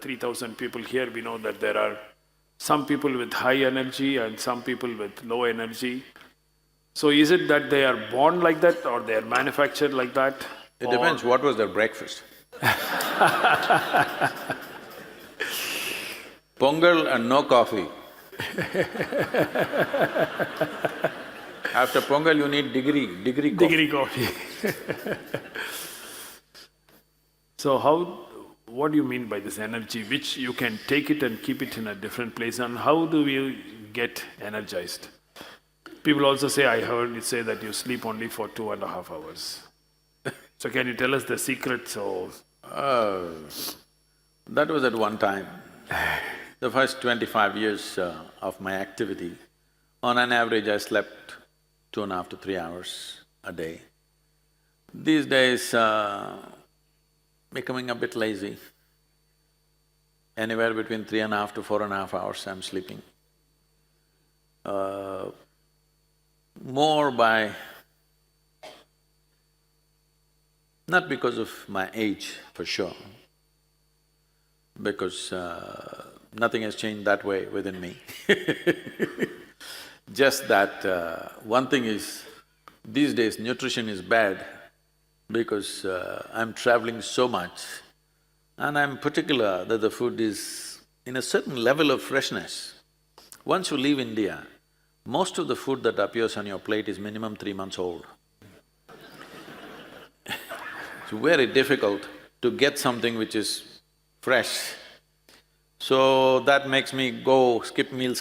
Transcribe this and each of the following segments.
3,000 people here, we know that there are some people with high energy and some people with low energy. So is it that they are born like that or they are manufactured like that? It depends what was their breakfast. Pongal and no coffee. After Pongal you need degree coffee. Degree coffee. So what do you mean by this energy, which you can take it and keep it in a different place, and how do you get energized? People also say, I heard you say that you sleep only for 2.5 hours. So can you tell us the secret? That was at one time. The first 25 years of my activity, on an average I slept 2.5 to 3 hours a day. These days, becoming a bit lazy. Anywhere between 3.5 to 4.5 hours I'm sleeping. More by… not because of my age, for sure, because nothing has changed that way within me. Just that one thing is, these days nutrition is bad because I'm traveling so much and I'm particular that the food is in a certain level of freshness. Once you leave India, most of the food that appears on your plate is minimum 3 months old. It's very difficult to get something which is fresh. So that makes me go skip meals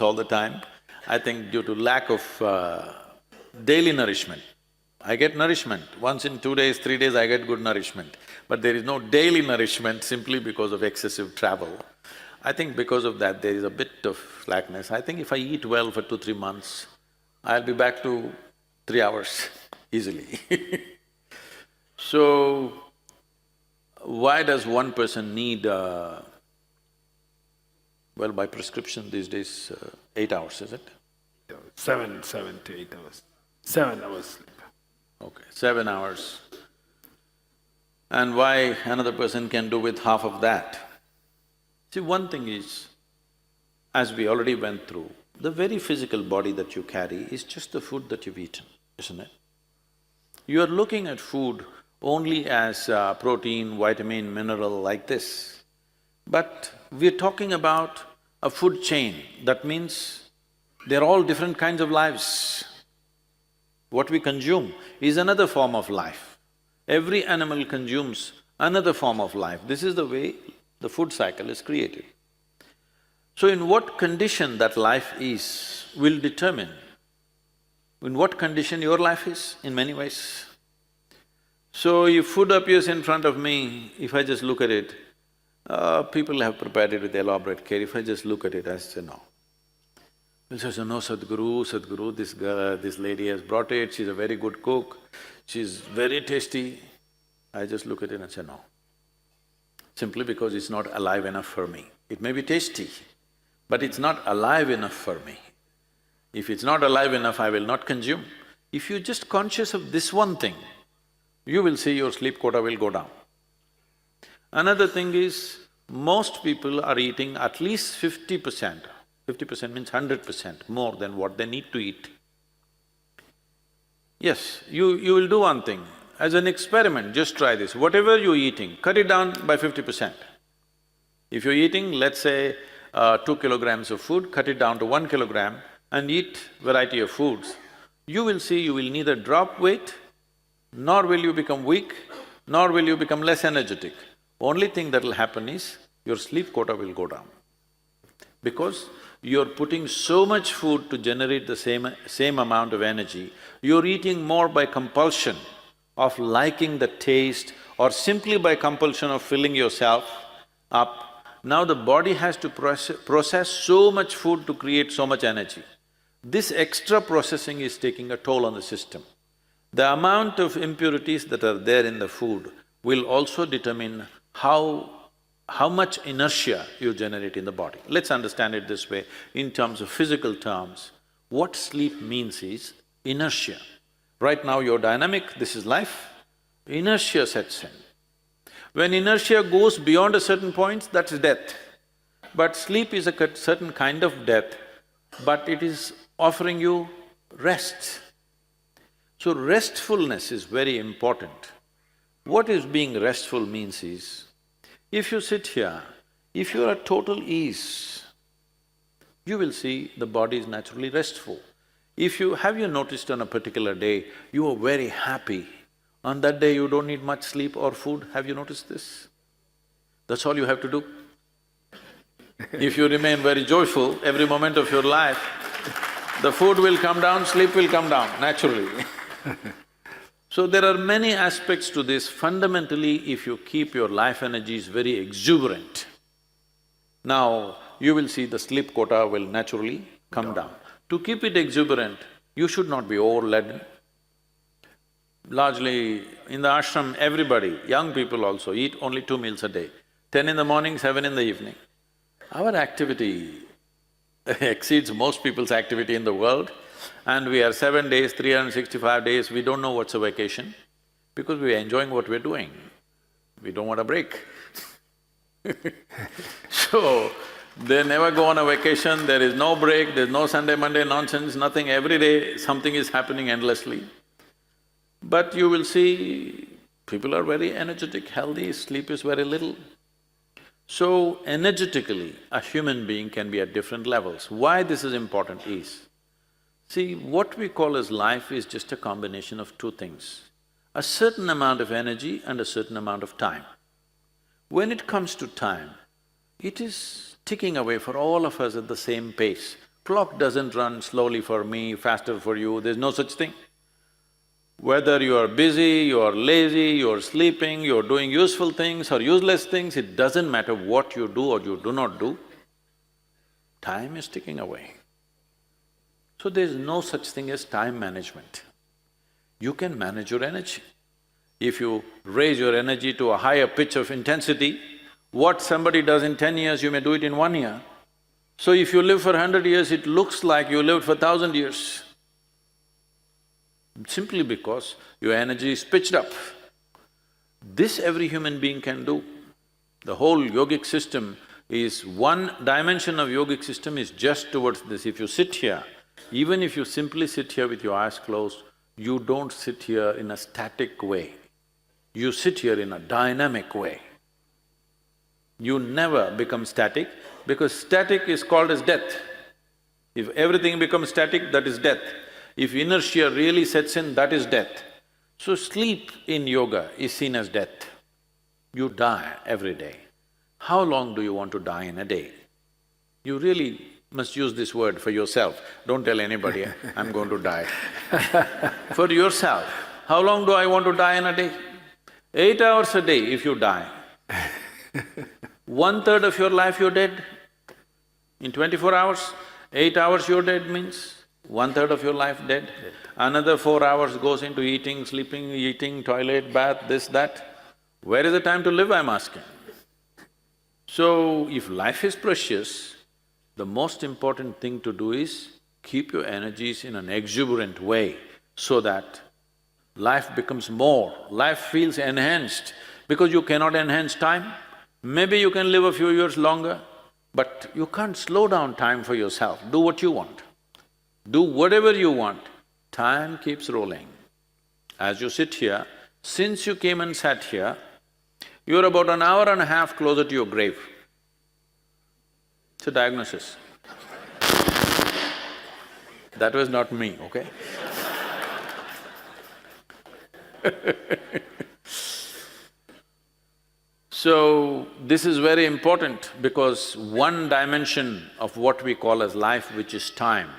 all the time. I think due to lack of daily nourishment. I get nourishment, once in 2 days, 3 days I get good nourishment, but there is no daily nourishment simply because of excessive travel. I think because of that there is a bit of slackness. I think if I eat well for 2-3 months, I'll be back to 3 hours easily. So, why does one person need, well, by prescription these days, 8 hours, is it? 7 to 8 hours. 7 hours sleep. Okay, 7 hours. And why another person can do with half of that? See, one thing is, as we already went through, the very physical body that you carry is just the food that you've eaten, isn't it? You are looking at food only as protein, vitamin, mineral like this. But we're talking about a food chain, that means they're all different kinds of lives. What we consume is another form of life. Every animal consumes another form of life. This is the way the food cycle is created. So in what condition that life is will determine in what condition your life is, in many ways. So if food appears in front of me, if I just look at it, people have prepared it with elaborate care, if I just look at it, I say no. People say, no, Sadhguru, this lady has brought it, she's a very good cook, she's very tasty. I just look at it and say no. Simply because it's not alive enough for me. It may be tasty, but it's not alive enough for me. If it's not alive enough, I will not consume. If you're just conscious of this one thing, you will see your sleep quota will go down. Another thing is, most people are eating at least 50%. 50% means 100% more than what they need to eat. Yes, you will do one thing, as an experiment, just try this. Whatever you're eating, cut it down by 50%. If you're eating, let's say, 2 kilograms of food, cut it down to 1 kilogram and eat variety of foods. You will see you will neither drop weight, nor will you become weak, nor will you become less energetic. Only thing that will happen is, your sleep quota will go down. Because you're putting so much food to generate the same amount of energy, you're eating more by compulsion of liking the taste or simply by compulsion of filling yourself up. Now the body has to process so much food to create so much energy. This extra processing is taking a toll on the system. The amount of impurities that are there in the food will also determine how much inertia you generate in the body. Let's understand it this way, in terms of physical terms. What sleep means is inertia. Right now you're dynamic, this is life, inertia sets in. When inertia goes beyond a certain point, that's death. But sleep is a certain kind of death, but it is offering you rest. So restfulness is very important. What is being restful means is, if you sit here, if you're at total ease, you will see the body is naturally restful. Have you noticed on a particular day, you are very happy, on that day you don't need much sleep or food, have you noticed this? That's all you have to do. If you remain very joyful every moment of your life, the food will come down, sleep will come down naturally. So there are many aspects to this. Fundamentally, if you keep your life energies very exuberant, now you will see the sleep quota will naturally come down. To keep it exuberant, you should not be overladen. Largely, in the ashram, everybody, young people also, eat only 2 meals a day, 10 in the morning, 7 in the evening. Our activity exceeds most people's activity in the world, and we are 7 days, 365 days, we don't know what's a vacation, because we are enjoying what we're doing. We don't want a break. So, they never go on a vacation, there is no break, there's no Sunday, Monday nonsense, nothing, every day something is happening endlessly. But you will see, people are very energetic, healthy, sleep is very little. So, energetically, a human being can be at different levels. Why this is important is, see, what we call as life is just a combination of two things, a certain amount of energy and a certain amount of time. When it comes to time, it is ticking away for all of us at the same pace. Clock doesn't run slowly for me, faster for you, there's no such thing. Whether you are busy, you are lazy, you are sleeping, you are doing useful things or useless things, it doesn't matter what you do or you do not do, time is ticking away. So there's no such thing as time management. You can manage your energy. If you raise your energy to a higher pitch of intensity, what somebody does in 10 years, you may do it in 1 year. So if you live for 100 years, it looks like you lived for 1,000 years. Simply because your energy is pitched up. This every human being can do. The whole yogic system is… one dimension of yogic system is just towards this. If you sit here, even if you simply sit here with your eyes closed, you don't sit here in a static way. You sit here in a dynamic way. You never become static, because static is called as death. If everything becomes static, that is death. If inertia really sets in, that is death. So sleep in yoga is seen as death. You die every day. How long do you want to die in a day? You really must use this word for yourself. Don't tell anybody, I'm going to die. For yourself, how long do I want to die in a day? 8 hours a day if you die. 1/3 of your life you're dead. In 24 hours, 8 hours you're dead means 1/3 of your life dead. Another 4 hours goes into eating, sleeping, eating, toilet, bath, this, that. Where is the time to live, I'm asking? So, if life is precious, the most important thing to do is keep your energies in an exuberant way so that life becomes more, life feels enhanced, because you cannot enhance time. Maybe you can live a few years longer, but you can't slow down time for yourself. Do what you want. Do whatever you want. Time keeps rolling. As you sit here, since you came and sat here, you're about an hour and a half closer to your grave. It's a diagnosis. That was not me, okay? So, this is very important because one dimension of what we call as life, which is time.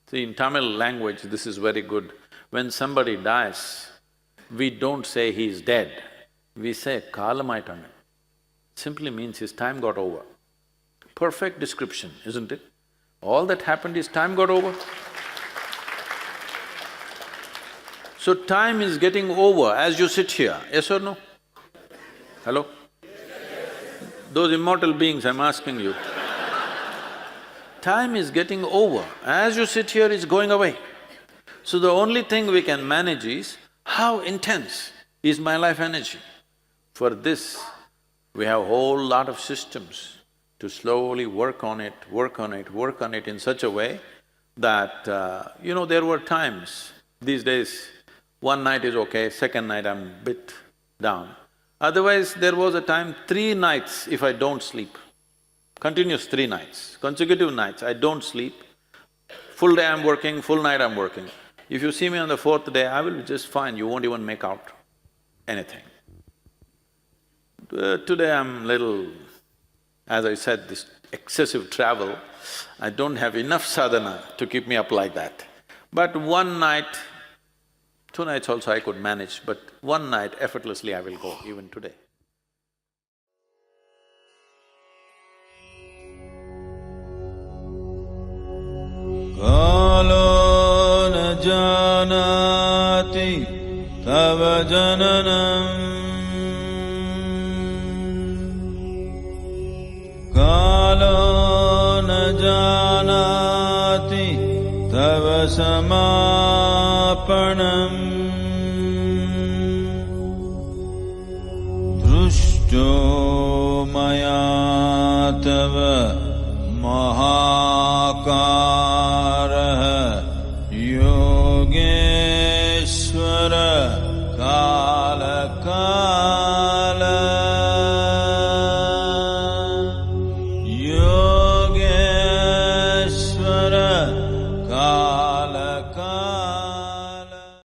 See, in Tamil language, this is very good. When somebody dies, we don't say he's dead, we say kalamaitangan. Simply means his time got over. Perfect description, isn't it? All that happened is time got over. So time is getting over as you sit here, yes or no? Hello? Those immortal beings, I'm asking you. Time is getting over. As you sit here, it's going away. So the only thing we can manage is, how intense is my life energy? For this, we have a whole lot of systems to slowly work on it, work on it, work on it in such a way that, there were times, these days, one night is okay, second night I'm a bit down. Otherwise, there was a time 3 nights if I don't sleep, continuous 3 nights, consecutive nights, I don't sleep. Full day I'm working, full night I'm working. If you see me on the 4th day, I will be just fine, you won't even make out anything. Today I'm little… as I said, this excessive travel, I don't have enough sadhana to keep me up like that. But one night, 2 nights also I could manage, but one night effortlessly I will go, even today. Kalo na janati tava jananam Kalo na janati tava samapanam Drushto maya tava mahakala